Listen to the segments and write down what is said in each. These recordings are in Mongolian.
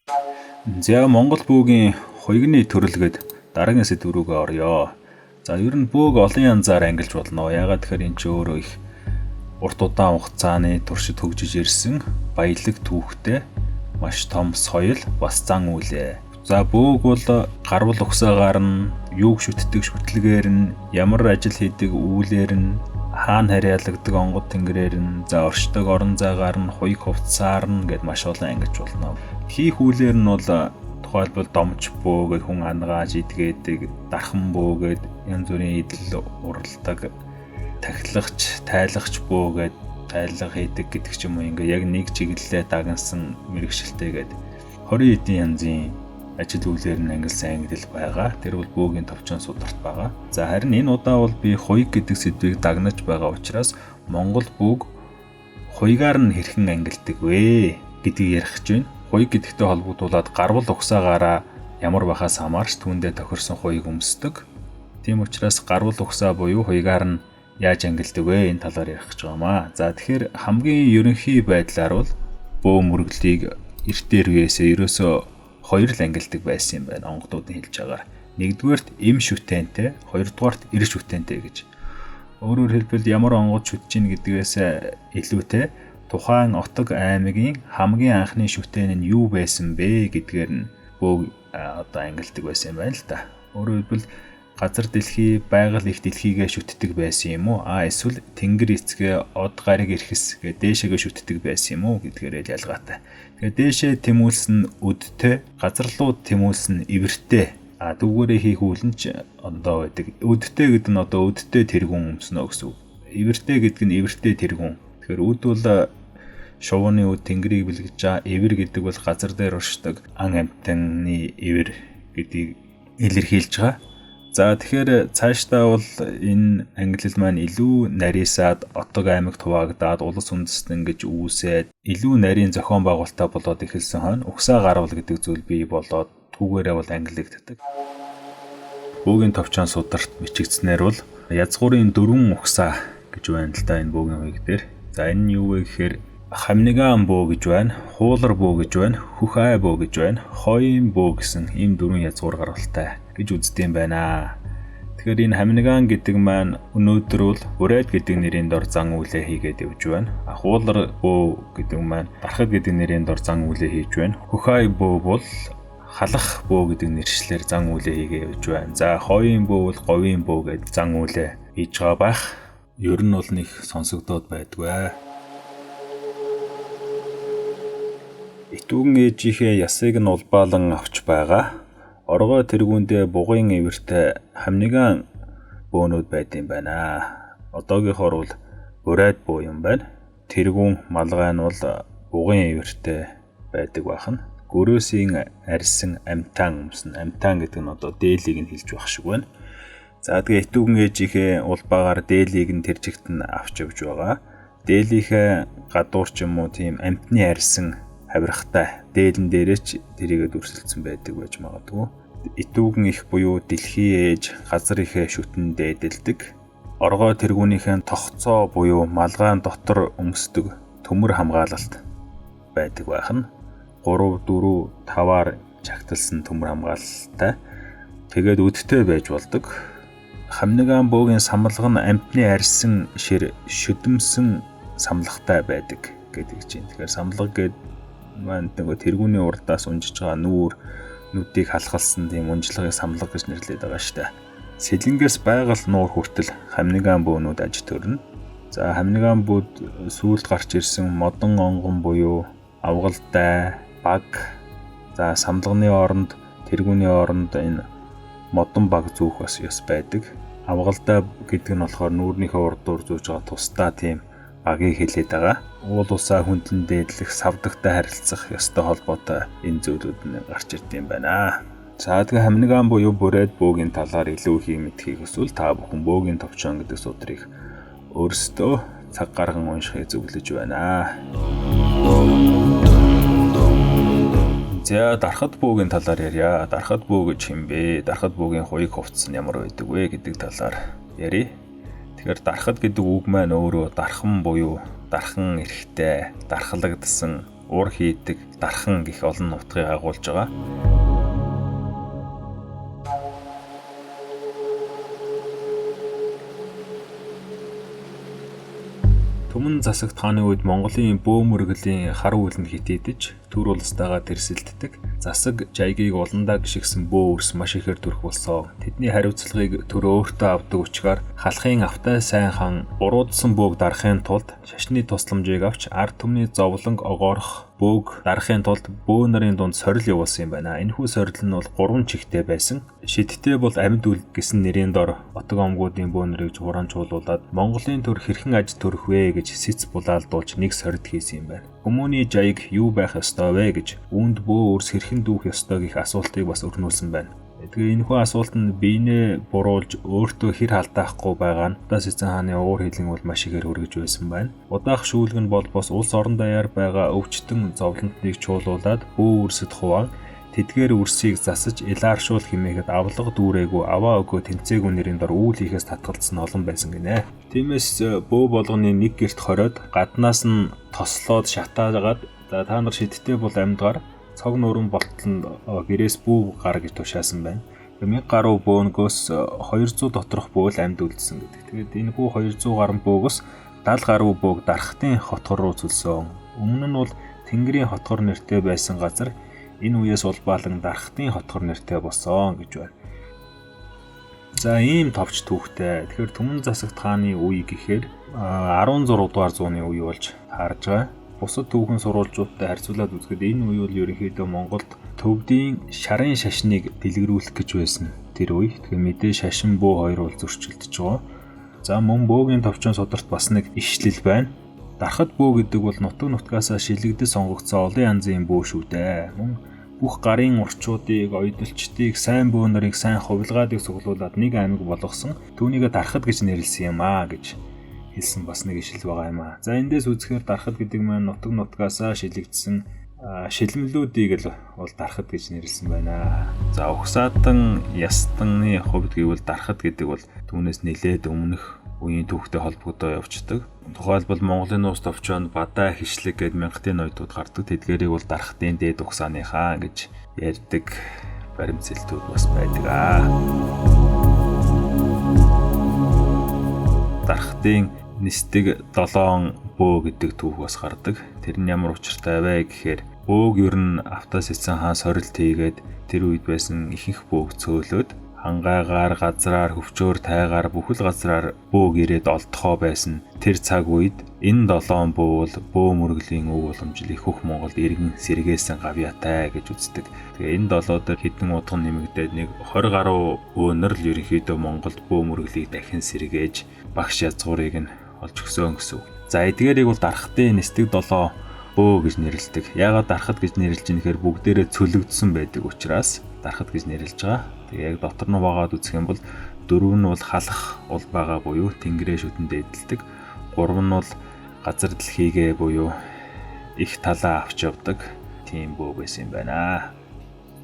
За Монгол бөөгийн хуйгны төрөлгөд дараагийн сэдв рүүгээ орё. За ер нь бөөг олон янзаар ангилж болно. Ягаад гэхээр эн чинь өөрөө их урт удаан хугацааны туршид хөгжиж ирсэн баялаг түүхтэй маш том соёл бас зан үйлээ. За бөөг бол гарвал угсаагаар нь юуг шүтдэг шүтлэгээр нь ямар ажил хийдэг үүлээр нь хаана харьяалагддаг онгод тэнгэрээр нь за оршдог орон зайгаар нь хуйг хувцсаар нь гэд маш олон ангиж болно. Хийх үүлээр нь бол тухайлбал домч бөөгээд хүн ангааж идгээдэг, дархан бөөгээд янз бүрийн идэл уралдаг, тахилагч, тайлагч бөөгээд тайлга хийдэг гэдэг ч юм уу. Ингээ яг нэг чиглэлээ дагнасан мэрэгчлэлтэйгээд 20 эдийн янзын ажил үйлээр нь ангилсан ангидал байгаа. Тэр бол бөөгийн товчон сударт байгаа. За харин энэ удаа бол би хуйг гэдэг сэдвийг дагнаж байгаа учраас Монгол бөөг хуйгаар нь хэрхэн ангилдаг вэ гэдгийг ярих гэж байна. Хуйг гэдэгтэй холбогдуулаад гарвал угсаагаараа ямар бахаас хамаарч түүндээ тохирсон хуйг өмсдөг. Тийм учраас гарвал угсаа буюу хуйгаар нь яаж ангилдаг вэ? Энэ талаар ярих гэж байгаамаа. За тэгэхээр хамгийн ерөнхий байдлаар бол бөө мөрөглийг эртээр үеэсээ ерөөсөө хоёр л ангилдаг байсан юм байна. Онгодуудын хэлж байгаагаар. Нэгдүгээрт эм шүтэнтэй, хоёрдугаарт эр шүтэнтэй гэж. Өөрөөр хэлбэл ямар онгод шүтж ийн гэдгээс илүүтэй тухайн отог аймгийн хамгийн анхны шүтэн нь юу байсан бэ гэдгээр нь бөө ангилдаг байсан юм байна л да. Өөрөөр хэлбэл газар дэлхий, байгаль их дэлхийгээ шүтдэг байсан юм уу? Эсвэл тэнгэр эцгээ од гариг эрхэс гэ дээшээгээ шүтдэг байсан юм уу гэдгээр ялгаатай. Тэгээ дээшээ тэмүүлсэн өдтэй, газарлууд тэмүүлсэн эвэртэй. Дүүгээрээ хийх үйл нь ч ондоо байдаг. Өдтэй гэдэг нь одоо өдтэй тэргүүн өмснө гэсэн үг. Эвэртэй гэдэг нь эвэртэй тэргүүн. Тэгэхээр өд бол шувууны өд тэнгэрийг бэлгэж байгаа. Эвэр гэдэг бол газар дээр оршдог ан амьтаны эвэр гэдгийг илэрхийлж байгаа. За тэгэхээр цаашдаа бол энэ ангилал маань илүү нарийсаад отог аймагт хуваагдаад улс үндэстэн гэж үүсээд илүү нарийн зохион байгуулалтаа болоод эхэлсэн хойно угсаа гарвал гэдэг зүйл бий болоод түүгээрээ бол ангилагддаг. Бөөгийн товчон сударт бичигдснээр бол язгуурын 4 угсаа гэж байна л да энэ бөөгийн хуйг дээр. За энэ нь юу вэ гэхээр Хамниган бөө гэж байна, Хуулар бөө гэж байна, Хөх ай бөө гэж байна, Хойн бөө гэсэн ийм 4 язгуур гарвалтай гэж үздэм байна. Тэгэхээр энэ Хамниган гэдэг маань өнөөдөр бол Бүрайд гэдэг нэрийн дор зан үйлээ хийгээд явж байна. Хуулар бөө гэдэг маань Дархад гэдэг нэрийн дор зан үйлээ хийж байна. Хөх ай бөө бол Халах бөө гэдэг нэршлэр зан үйлээ хийгээ явж байна. За Хойн бөө бол Говийн бөө гэдэг зан үйлээ хийж байгаа байх. Ер нь бол нэг сонсогдоод байдгүй. Итүүгэн ээжийнхээ ясыг нь улбаалан авч байгаа. Оргоо тэргүүндээ бугын эвэртэй Хамниган бөөнүүд байдсан байна. Одоогийнхоор бол Бүрайд бөө юм байна. Тэргүүн малгай нь бол бугын эвэртэй байдаг бахан. Гөрөөсийн арьсан амтаан өмсөн. Амтаан гэдэг нь одоо дээлийг нь хэлж байх шиг байна. За тэгээ итүүгэн ээжийнхээ улбаагаар дээлийг нь тэр чигт нь авч явж байгаа. Дээлийнхээ гадуур ч юм уу тийм амтны арьсан хавирахтай дээлэн дээрээ ч тэрийгэ дүрсэлсэн байдаг байж магадгүй. Итүүгэн их буюу дэлхий ээж газар ихэ шүтэн дээдэлдэг. Оргоо тэргүүнийхэн тогцоо буюу малгаан дотор өмсдөг төмөр хамгаалалт байдаг байх нь. 3, 4, 5-аар чагталсан төмөр хамгаалалтай. Тэгээд өдтэй байж болдог. Хамниган бөөгийн самлага нь амтны арьсан шир шүдэмсэн самлагтай байдаг гэдэг чинь. Тэгэхээр самлага гэдэг маань нөгөө тэргүүний урдаас унжиж байгаа нүдийг халахалсан тийм унжлагыг самлага гэж нэрлэдэг байгаа шүү дээ. Сэлэнгээс байгаль нуур хүртэл Хамниган бөөнүүд аж төрнө. За Хамниган бөөд сүүлд гарч ирсэн модон онгон буюу авгалтай, баг. За самлагны оронд тэргүүний оронд энэ модон баг зүүх бас ёс байдаг. Авгалтай гэдэг нь болохоор нүүрнийхээ урдуур зүүж байгаа тусдаа тийм багийг хэлээд байгаа. Уул усаа хөндлөн дээдлэх, савдагтай харилцах ёстой холбоотой энэ зүйлүүд нь гарч ирд юм байна. За тэгээ Хамниган буюу Бүрайд бөөгийн талаар илүү их мэдхийг хүсвэл та бүхэн бөөгийн товчон гэдэг судрыг өөрсдөө цаг гарган уншихыг зөвлөж байна. За Дархад бөөгийн талаар ярья. Дархад бөө гэж хэм бэ? Дархад бөөгийн хуйг хувцас нь ямар байдаг вэ гэдэг талаар ярив. Тэгэхээр дархад гэдэг үг маань өөрөө дархан буюу дархан эрэхтэй, дархалагдсан, уур хийдэг дархан гэх олон нутгийг агуулж байгаа. Түмэн засаг тааны үед Монголын бөөмөргөлийн хар үлэнд хитээдэж төр улстайгаа тэрсэлддэг. Засаг жайгийг уландаа гიშгсэн бөө үрс маш ихээр төрөх болсон. Тэдний хариуцлагыг төр өөртөө авдаг учраас халахын автай сайн хан уруудсан бөөг дарахын тулд шашны тусламжийг авч ард түмний зовлонг огоорох бөөг дарахын тулд бөө нарын дунд сорил явуулсан юм байна. Энэхүү сорил нь бол 3 чигтэй байсан. Шидтэй бол амьд үл гэсэн нэрийн дор отог омгуудын бөө нарыг жуурaanчуулуулад Монголын төр хэрхэн аж төрөх вэ гэж сэц булаалдуулж нэг сорид хийсэн юм байна. Хүмүүний жаяг юу байх ёстой вэ гэж үүнд бөө өрс хэрхэн дүүх ёстой гэх асуултыг бас өрнүүлсэн байна. Тэгэхээр энэхүү асуулт нь биенээ буруулж өөртөө хэр халдаахгүй байгаа нь Удаа Сэцэн хааны уур хилэн бол маш ихээр өргөж байсан байна. Удаах шүүлгэн бол бос улс орон даяар байгаа өвчтөн зовлонтныг чуулуулад бөө өрсөд хуваан тэдгээр өрсийг засаж илааршуул хэмээхэд авлага дүүрээгүй аваа өгөө тэнцээгүй нэрийн дор үйл хийхээс татгалцсан олон байсан гинэ. Тиймээс бөө болгоны нэг герт хороод гаднаас нь тослоод шатаагаад та нар шидтэй бол амьдгаар цог нуурын болтолд гэрээс бүү гар гэж тушаасан байна. 1000 гаруй бөөнгөөс 200 доторх бөөл амьд үлдсэн гэдэг. Тэгээд энэ бүү 200 гаруй бөөгөөс 70 гаруй бөөг дархтын хотгор руу цөлсөн. Өмнө нь бол Тэнгэрийн хотгор нэртэй байсан газар энэ үеэс улбаалан дархтын хотгор нэртэй болсон гэж байна. За ийм товч түүхтэй. Тэгэхээр Түмэн засаг тааны үе гэхээр 16 дугаар зууны үе болж харж байгаа. Бусад түүхэн сурвалжуудтай харьцуулаад үзэхэд энэ үе бол ерөнхийдөө Монголд төвдийн шарын шашныг дэлгэрүүлэх гэж байсан тэр үе. Тэгэхээр мэдээ шашин бөө хоёр бол зөрчилдөж байгаа. За мөн бөөгийн товчон сударт бас нэг ишлэл байна. Дархад бөө гэдэг бол нутаг нутгаасаа шилэгдэж сонгогдсон олон янзын бөө шүү дээ. Мөн бүх гарын урчуудыг, ойдолчдыг, сайн бөө нарыг сайн хувилгаадыг цуглуулад нэг аймаг болгосон. Түүнийг дархад гэж нэрлэсэн юм аа гэж хэлсэн бас нэг ишлэл байгаа юм аа. За эндээс үзэхээр дархад гэдэг маань нутаг нутгаасаа шилэгдсэн шилмлүүдийг л бол дархад гэж нэрлсэн байна. За угсаатан ястаны хувьд гэвэл дархад гэдэг бол түүнээс нэлээд өмнөх үеийн түүхтэй холбогдоо явждаг. Тухайлбал Монголын уус товчоонд бадаа хишлэг гэд мянгатын ноёдууд гардаг. Тэдгээрийг бол дархтын дээд угсааныхаа гэж ярьдаг баримтсэлтүүд бас байдаг аа. Дархтын нисдэг 7 бөө гэдэг түүх бас гардаг. Тэр нь ямар учиртай вэ гэхээр бөөг ер нь Автаа Сэцэн хаан сорилт хийгээд тэр үед байсан ихэнх бөөг цөөлөөд хангайгаар, газраар, хөвчөөр, тайгаар бүхэл газраар бөөг ирээд олдохоо байсан. Тэр цаг үед энэ 7 бөө бол бөө мөргөлийн өв уламжил их хөх Монголд иргэн сэргээсэн гавьяатай гэж үздэг. Тэгээ энэ 7 дээр хэдэн удаа нэмэгдээд нэг 20 гаруй бөөнөр л ерөнхийдөө Монголд бөө мөргөлийг дахин сэргээж багш язгуурыг нь олж өгсөн гэсэн. За эдгээрийг бол дархтын нисдэг 7 бөө гэж нэрлэдэг. Яагаад дархад гэж нэрлэж ийм гэхээр бүгдээрээ цөлөгдсөн байдаг учраас дархад гэж нэрлэж байгаа. Тэгээ яг дотор нь угаагаад үзэх юм бол 4 нь бол халах ул байгаа буюу тэнгэрээ шүтэнд эдэлдэг. 3 нь бол газар дэлхийгээ буюу их талаа авч явдаг тийм бөө байсан юм байна.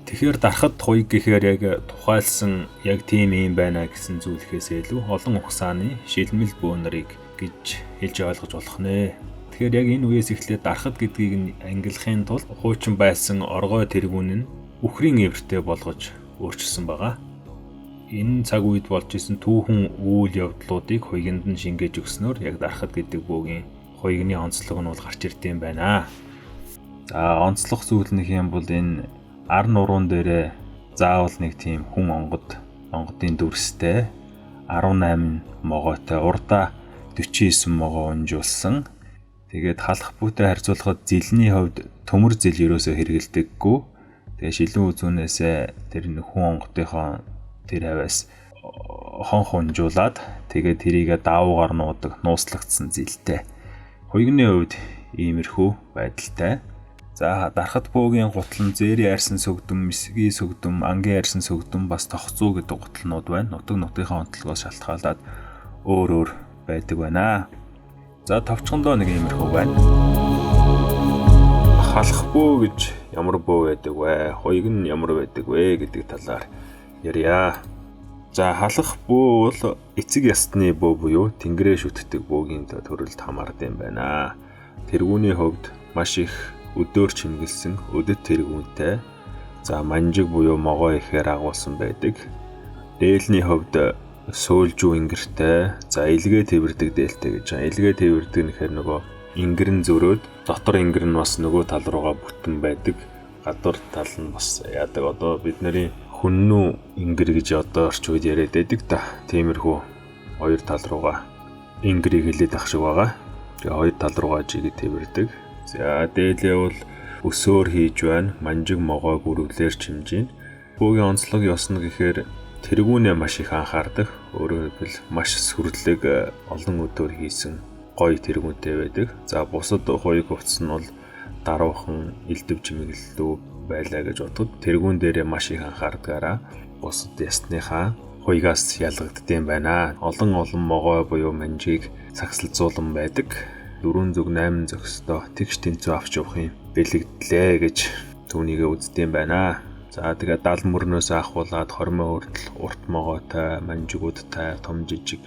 Тэгэхээр дархад хуйг гэхээр яг тухайлсан яг тийм юм байна гэсэн зүйлхээс илүү олон угсааны шилмэл бөө нарыг гэж хэлж ойлгож болох нэ. Тэгэхээр яг энэ үеэс эхлээд дархад гэдгийг нь ангилахын тулд хуучин байсан оргой тэргүүн нь үхрийн эвэртэй болгож өөрчилсөн байгаа. Энэ цаг үед болж исэн түүхэн үйл явдлуудыг хуйгинд нь шингээж өгснөөр яг дархад гэдэг бөөгийн хуйгны онцлог нь бол гарч ирдэм байна. За онцлог зүйл нэг юм бол энэ ар нуруунд дээрээ заавал нэг тийм хүн онгодын дүрстэй 18 могойтой урдаа 49 могоо унжуулсан. Тэгээд халах бүүтэй харьцуулахад зилний хувьд төмөр зил ерөөсөө хэрэгэлдэггүй. Тэгээ шилэн үзүүнээсээ тэр хүн онгодынхоо тэр хавьяас хонх унжуулад тэгээд тэрийгэ даавуугаар нуудаг нууцлагдсан зилтэй. Хуйгны хувьд иймэрхүү байдалтай. За дархад бөөгийн гутлан зээрийн арьсан сөгдөм, мисгийн сөгдөм, ангийн арьсан сөгдөм бас тохцоо гэдэг гутлнууд байна. Нутаг нутгийнхаа онцлогоос шалтгаалаад өөр байдаг байна. За товчхондоо нэг иймэрхүү байна. Халах бөө гэж ямар бөө байдаг вэ? Хуйг нь ямар байдаг вэ гэдэг талаар ярья. За халах бөө бол эцэг ястны бөө буюу тэнгэрээ шүтдэг бөөгийн төрөлд хамаардаг юм байна. Тэргүүний хувьд маш их өдөр чимгэлсэн өдөд тэргүүнтэй. За манжиг буюу могоо ихээр агуулсан байдаг. Дээлний хувьд сөүлжүү ингэртэй. За илгээ тэвэрдэг дээлтэй гэж байна. Илгээ тэвэрдэг нэхэр нөгөө ингэр нь зөрөөд дотор ингэр нь бас нөгөө тал руугаа бүтэн байдаг. Гадуур тал нь бас яадаг одоо бидний хүннүү ингэр гэж одоо орчин үед яриад байдаг та. Тиймэрхүү хоёр тал руугаа ингэрийг хилээд ах шиг байгаа. Тэгээ хоёр тал руугаа жигээ тэвэрдэг. За дээлээ бол өсөөр хийж байна. Манжиг могоо гүрвлэр чимжин. Бөөгийн онцлог ёсно гэхээр тэргүүнээ маш их анхаардаг. Өөрөөр хэлбэл маш сүрлэг олон өдөр хийсэн гоё тэргүүнтэй байдаг. За бусад хоёуг хувцас нь бол даруухан элдв чимэглэлүү байлаа гэж бодоход тэргүүн дээрээ маш их анхаардгаараа бусад ясныхаа хуйгаас ялгагддсан байна. Олон могоо буюу манжийг сагсалзуулан байдаг. 4 зүг 8 зөкстөө тэгш тэнцүү авч явах юм бэлэгдлээ гэж түүнийгээ үздэм байна. За тэгээ 70 мөрнөөс ахуулаад хормоо хүртэл урт могоотой, манжигуудтай, том жижиг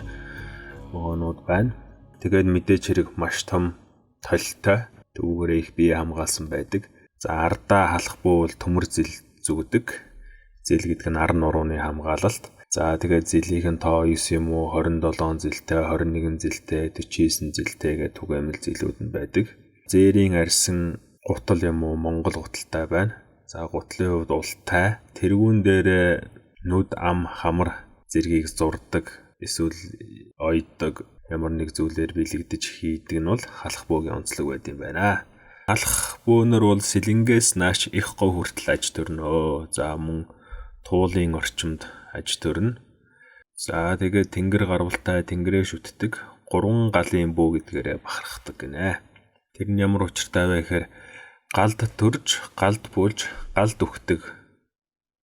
могоонууд байна. Тэгээд мэдээж хэрэг маш том толтой дүүгээрээ их бие хамгаалсан байдаг. За ардаа халах буул төмөр зил зүгдэг. Зил гэдэг нь ар нурууны хамгаалалт. За тэгээд зилийнх нь тоо 9 юм уу 27 зилтэй, 21 зилтэй, 49 зилтэй гэдэг түгээмэл зилүүд нь байдаг. Зээрийн арьсан гутал юм уу Монгол гуталтай байна. За гутлын хувьд ултай. Тэргүүн дээр нүд ам хамар зэргийг зурдаг, эсвэл ойдог ямар нэг зүйлээр бэлэгдэж хийдэг нь бол халах бөөгийн онцлог байд юм байна. Халах бөөнөр бол сэлэнгээс нааш их гов хүртэл аж төрнөө. За мөн туулын орчимд аж төрнө. За тэгээд тэнгэр гарвалтай тэнгэрээ шүтдэг 3 галын бөө гэдгээрээ бахархдаг гинэ. Тэр нь ямар учиртай вэ гэхээр галд төрж, галд бүлж, галд өгдөг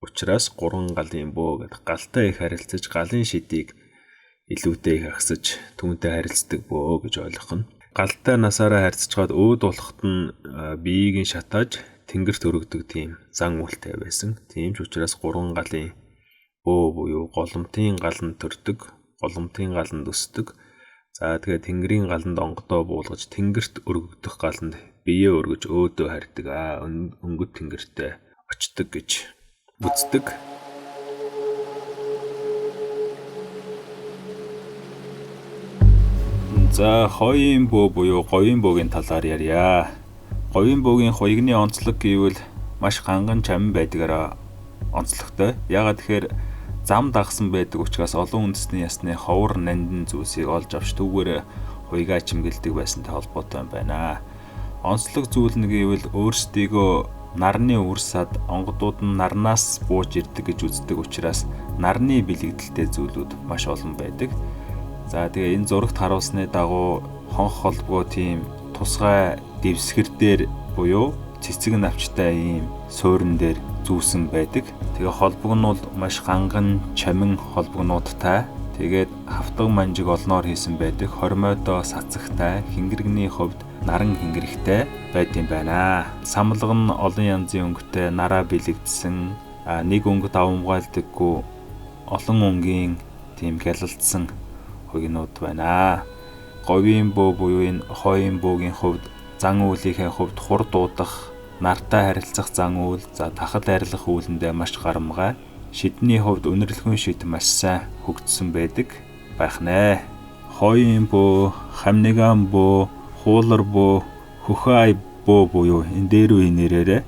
учраас 3 галын бөө гэдэг галтай их харилцаж галын шидийг илүүтэй их агсаж түүнтэй харилцдаг бөө гэж ойлгох нь. Галтай насаараа харьцчаад өөд болоход нь биеийг нь шатааж тэнгэрт өргөдөг тийм зан үйлтэй байсан. Тийм ч учраас 3 галын бөө буюу голомтын галанд төрдөг, голомтын галанд өсдөг. За тэгээ тэнгэрийн галанд онгодоо буулгаж тэнгэрт өргөгдөх галанд биеэ өргөж өөдөө харьдаг. Өнгөт тэнгэртээ очдог гэж үздэг. За хоёрын бөө буюу говийн бөөгийн талаар ярья. Говийн бөөгийн хоёрны онцлог гэвэл маш ганган чамин байдгаараа онцлогтой. Яагаад тэгэхээр зам дагсан байдаг учраас олон үндэсний ясны ховор нандин зүйлсийг олж авч түүгээр хуйгаа чимгэлдэг байсантай холбоотой байна. Онцлог зүйл нь гэвэл өөрсдийгөө нарны үрсад онгодууд нь нарнаас бууж ирдэг гэж үздэг учраас нарны бэлэгдэлтэй зүйлүүд маш олон байдаг. За тэгээ энэ зурагт харуулсны дагуу хонх холбоо тийм тусгай дэвсгэр дээр буюу цэцэг навчтай ийм суурин дээр зүүсэн байдаг. Тэгээ холбог нь бол маш ганган чамин холбогнуудтай. Тэгээд хавтаг манжиг олноор хийсэн байдаг. Хормойдоо сацагтай, хингэрэгний хувьд наран хингэрэгтэй байд юм байна. Самлаг нь олон янзын өнгөтэй нараа бэлэгдсэн, нэг өнгө давмгаалдаггүй олон өнгийн тийм гялалдсан хуйгнууд байна. Говийн бөө буюу энэ хойын бөөгийн хувьд зан үйлийнхээ хувьд хур дуудах, нартай харилцах зан үйл, за тахал арилгах үүлэндээ маш гарамгай. Шидний хувьд өнөрлөхөн шид маш сайн хөгжсөн байдаг байх нэ. Хойын бөө, хамниган бөө, хуулар бөө, хөхай бөө буюу энэ дээр үе нэрээрээ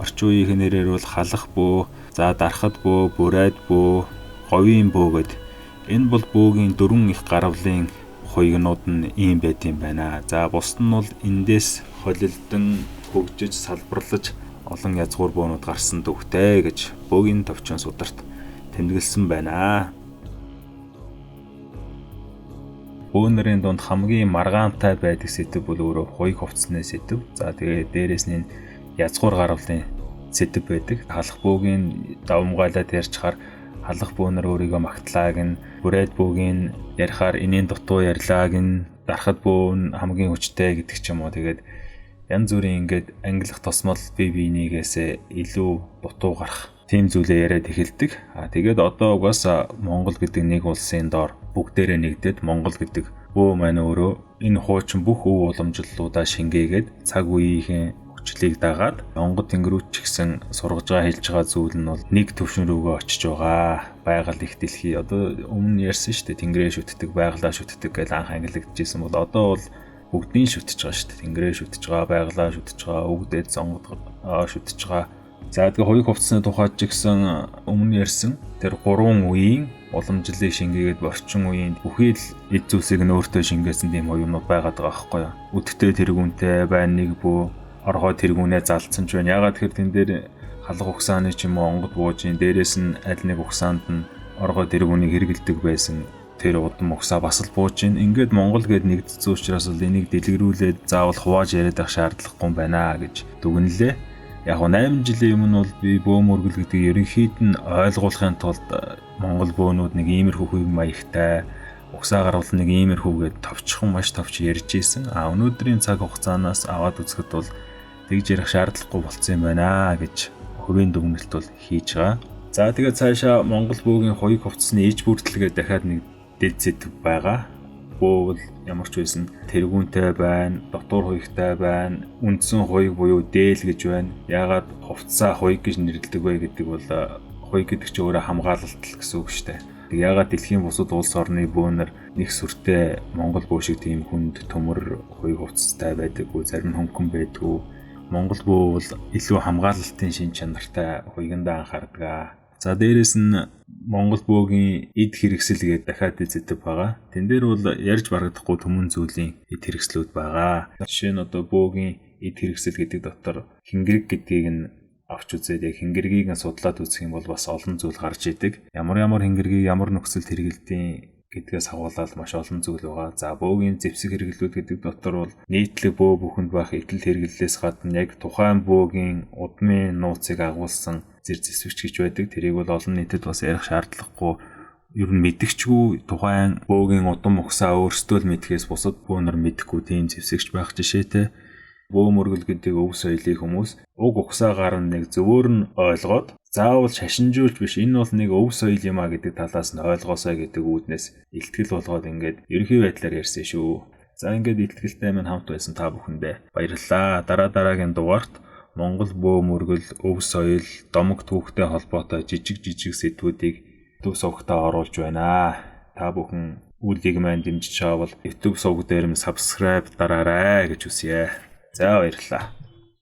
орчин үеийн нэрээр бол халах бөө, за дарахад бөө, бүрайд бөө, говийн бөө гэдэг. Энэ бол бөөгийн 4 их гарвлын хуйгнууд нь ийм байт юм байна. За бусд нь бол эндээс холилдон хөгжиж салбарлаж олон язгуур бөөнүүд гарсан төвхтэй гэж бөөгийн товчон сударт тэмдэглэсэн байна. Бөөнөрийн дунд хамгийн маргаантай байдаг сэдв бол өөрөө хуйг хувцсны сэдв. За тэгээ дээрээс нь язгуур гарвлын сэдв байдаг. Халах бөөгийн давмгайлаад ярьчихаар халах бөөнөр өөрийгөө магтлааг нь, бүрайд бөөгийн ярихаар энийн дутуу ярьлааг нь, дарахад бөөн хамгийн хүчтэй гэдэг ч юм уу. Тэгээд янз бүрийн ингээд ангилах тосмол бие биенийгээсээ илүү дутуу гарах тийм зүйлээ яриад эхэлдэг. Тэгээд одоо угаасаа Монгол гэдэг нэг улсын доор бүгдээрээ нэгдээд Монгол гэдэг бөө маань өөрөө энэ хуучин бүх өв уламжлалуудаа шингээгээд цаг үеийн хүчлийг дагаад онгод тэнгэрүүд ч гэсэн сургаж байгаа хэлж байгаа зүйл нь бол нэг төвшин рүүгээ очиж байгаа. Байгаль их дэлхий одоо өмнө ярьсан шүү дээ. Тэнгэрээ шүтдэг, байгалаа шүтдэг гэж анх ангилагдчихсэн бол одоо бол бүгдийг шүтэж байгаа шүү дээ. Тэнгэрээ шүтэж байгаа, байгалаа шүтэж байгаа, өгдөөд онгод шүтэж байгаа. За тэгээ хоёрын хувцсны тухайд ч гэсэн өмнө ярьсан тэр 3 үеийн уламжлалыг шингээгээд орчин үеийн бүхий л эд зүйлсийг нь өөртөө шингээсэн тийм хоёрнууд байгаад байгаа байхгүй юу. Үдтэй тэргүүнтэй байна нэг бөө оргой тэргүүнээ залцсан ч байна. Ягаад тэгэхээр тэн дээр халах ухсааны ч юм уу онгод буужийн дээрээс нь аль нэг ухсаанд нь оргой тэргүүнийг хэрэгэлдэг байсан. Тэр удам ухсаа бас л бууж ийн. Ингээд Монгол гээд нэгдсэн учраас л энийг дэлгэрүүлээд заавал хувааж яриад авах шаардлагагүй байна гэж дүгнэлээ. Яг 8 жилийн өмнө бол би бөө мөргөл гэдэг ерөнхийд нь ойлгуулахын тулд Монгол бөөнүүд нэг иймэрхүү хэв маягтай угсаа гарвал нэг иймэрхүүгээд товчхон маш товч ярьж ийсэн. Өнөөдрийн цаг хугацаанаас аваад үзэхэд бол тэгж ярих шаардлагагүй болцсон юм байна гэж хувийн дүгнэлт бол хийж байгаа. За тэгээд цаашаа Монгол бөөгийн хоёрын хувцсны иж бүртлэгээ дахиад нэг дэд зэт байгаа. Бөө бол ямар ч байсан тэргүүнтэй байна, дотор хуйгтай байна, үндсэн хуйг буюу дээл гэж байна. Яагаад хувцсаа хуйг гэж нэрлэдэг вэ гэдэг бол хуйг гэдэг чинь өөрөө хамгаалалт л гэсэн үг шүү дээ. Яагаад дэлхийн бусад улс орны бөөнөр нэг сүртэй Монгол бөө шиг тийм хүнд төмөр хуйг хувцастай байдаггүй, зарим нь хөнгөн байдаггүй. Монгол бөө бол илүү хамгаалалтын шин чанартай хуйгандаа анхаардаг. За дээрэс нь Монгол бөөгийн эд хэрэгсэл гэдэг дахиад эзэдэг байгаа. Тэн дээр бол ярьж барагдахгүй төмөн зүйлийн эд хэрэгслүүд байгаа. Жишээ нь одоо бөөгийн эд хэрэгсэл гэдэг дотор хингэрэг гэдгийг нь авч үзээд яг хингэргийг нь судлаад үзэх юм бол бас олон зүйл гарч идэг. Ямар хингэргийг ямар нөхцөлд хэрэглэдэг гэдгээс хавуулаад маш олон зүйл байгаа. За бөөгийн зэвсэг хэрэглүүд гэдэг дотор бол нийтлэг бөө бүхэнд байх эдэл хэрэглэлээс гадна яг тухайн бөөгийн удмын нууцыг агуулсан зэр зэвсэгч гэж байдаг. Тэрийг бол олон нийтэд бас ярих шаардлагагүй. Ер нь мэдгчгүй тухайн бөөгийн удам ухсаа өөрсдөө л мэдхээс бусад бөөнөр мэдэхгүй тийм зэвсэгч байх жишээтэй. Бөө мөргөл гэдэг өв соёлыг хүмүүс уг ухсаагаар нэг зөвөр нь ойлгоод заавал шашинжуулж биш энэ бол нэг өв соёл юм а гэдэг талаас нь ойлгоосоо гэдэг үүднээс илтгэл болгоод ингээд ерөнхий байдлаар ярьсан шүү. За ингээд илтгэлтэй минь хамт байсан та бүхэндээ баярлалаа. Дараагийн дугаарт Монгол бөө мөргөл, өв соёл, домог түүхтэй холбоотой жижиг сэдвүүдийг YouTube сувгатаа оруулж байна. Та бүхэн үйлдийг маань дэмжиж чаавал YouTube сувг дээр нь subscribe дараарай гэж хүсье. За баярлалаа.